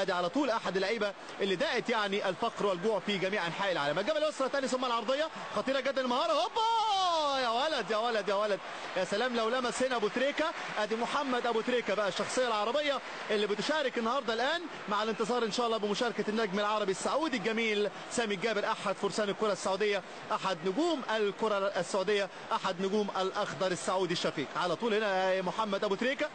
ادي على طول احد اللعيبه اللي دقت يعني الفقر والجوع في جميع انحاء العالم. الجبل اليسرى ثاني ثم العرضيه خطيره جدا المهاره، هوبا يا ولد يا ولد يا ولد، يا سلام لو لمس هنا ابو تريكه. ادي محمد ابو تريكه بقى الشخصيه العربيه اللي بتشارك النهارده الان مع الانتصار ان شاء الله بمشاركه النجم العربي السعودي الجميل سامي الجابر، احد فرسان الكره السعوديه، احد نجوم الكره السعوديه، احد نجوم الاخضر السعودي الشفيق. على طول هنا محمد ابو تريكه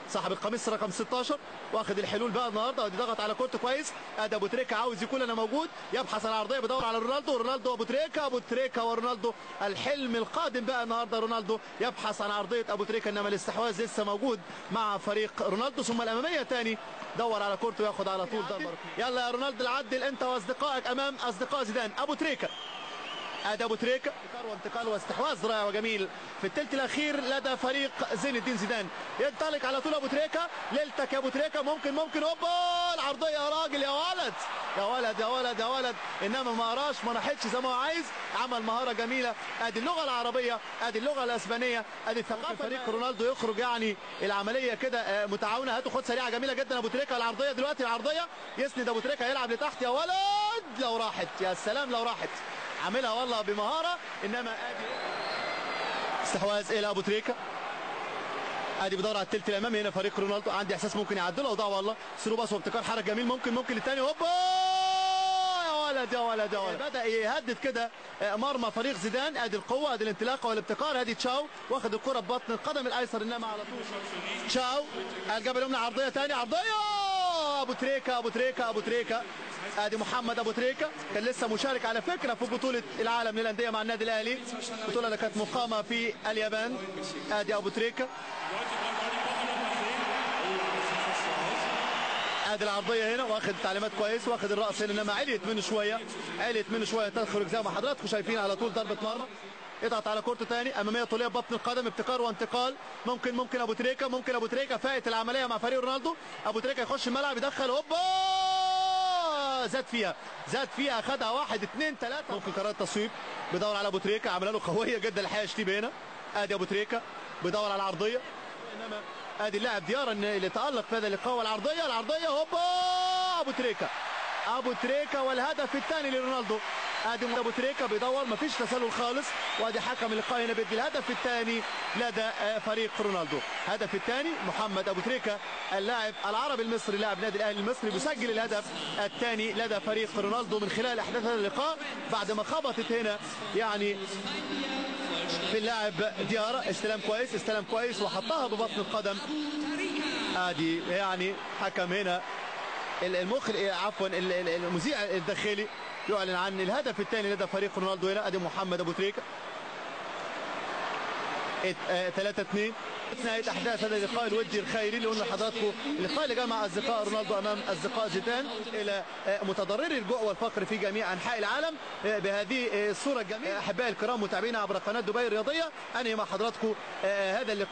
صاحب القميص رقم 16 واخد الحلول بقى النهارده، ودي ضغط على كورته كويس. ادي ابو تريكه عاوز يكون انا موجود، يبحث عن عرضيه بيدور على رونالدو، رونالدو ابو تريكه، ابو تريكه ورونالدو. الحلم القادم بقى النهارده رونالدو يبحث عن عرضيه ابو تريكه، انما الاستحواذ لسه موجود مع فريق رونالدو. ثم الاماميه ثاني دور على كورته ياخد على طول ضربه. يلا يا رونالدو العدل انت واصدقائك امام اصدقاء زيدان. ابو تريكه ادي ابو تريكه وانتقال واستحواذ رائع وجميل في الثلث الاخير لدى فريق زين الدين زيدان. ينطلق على طول ابو تريكه، ليلتك يا ابو تريكه، ممكن هوبا العرضيه يا راجل يا ولد يا ولد يا ولد يا ولد، انما ما قراش ما راحتش زي ما هو عايز، عمل مهاره جميله. ادي اللغه العربيه، ادي اللغه الاسبانيه، ادي الثقافه. فريق رونالدو يخرج يعني العمليه كده متعاونه. هاتوا خد سريعه جميله جدا ابو تريكه، العرضيه دلوقتي العرضيه يسند ابو تريكه يلعب لتحت يا ولد، لو راحت يا سلام لو راحت، عاملها والله بمهاره. انما ادي استحواذ الى ابو تريكه، ادي بيدور على الثلث الامامي هنا فريق رونالدو، عندي احساس ممكن يعدله وضاع والله ثرو باص وابتكار حركه جميل، ممكن للثاني، هوبا يا ولد يا ولد يا ولد، بدا يهدد كده مرمى فريق زيدان. ادي القوه، ادي الانطلاقه والابتكار. ادي تشاو واخد الكره ببطن القدم الايسر، انما على طول تشاو الجبل اليمنى عرضيه ثاني، عرضيه ابو تريكه ابو تريكه ابو تريكه. ادي محمد ابو تريكه كان لسه مشارك على فكره في بطوله العالم للانديه مع النادي الاهلي، البطوله اللي كانت مقامه في اليابان. ادي ابو تريكه، ادي العرضيه هنا واخد تعليمات كويس، واخد الراس هنا، انما عليت منه شويه تخرج زي ما حضراتكم شايفين. على طول ضربه مرمى، اضغط على كورته ثاني اماميه طوليه ببطن القدم، ابتكار وانتقال. ممكن ابو تريكه فايت العمليه مع فريق رونالدو. ابو تريكه يخش الملعب يدخل، هوبا زاد فيها خدها 1 2 3. ممكن قرار التصويب، بيدور على ابو تريكه، عملها له قويه جدا الحقيقه شتيبه هنا. ادي ابو تريكه بيدور على العرضيه، انما ادي اللاعب ديارة اللي تالق في هذا اللقاء، والعرضيه هوبا ابو تريكه والهدف الثاني لرونالدو. ادي ابو تريكه بيدور، مفيش تسلل خالص، وادي حكم اللقاء هنا بيدي الهدف الثاني لدى فريق رونالدو. الهدف الثاني محمد ابو تريكه اللاعب العربي المصري لاعب النادي الاهلي المصري بيسجل الهدف الثاني لدى فريق رونالدو من خلال احداث هذا اللقاء، بعد ما خبطت هنا يعني في اللاعب ديارة، استلم كويس وحطها ببطن القدم. ادي يعني حكم هنا المذيع الداخلي يعلن عن الهدف الثاني لدى فريق رونالدو هنا. ادي محمد ابو تريكه 3-2 نهايه احداث هذا اللقاء الودي الخيري اللي قلنا لحضراتكم، اللقاء اللي جمع اصدقاء رونالدو امام اصدقاء زيدان الى متضرري الجوع والفقر في جميع انحاء العالم بهذه الصوره الجميله. احبائي الكرام متابعينا عبر قناه دبي الرياضيه، انهي مع حضراتكم هذا اللقاء.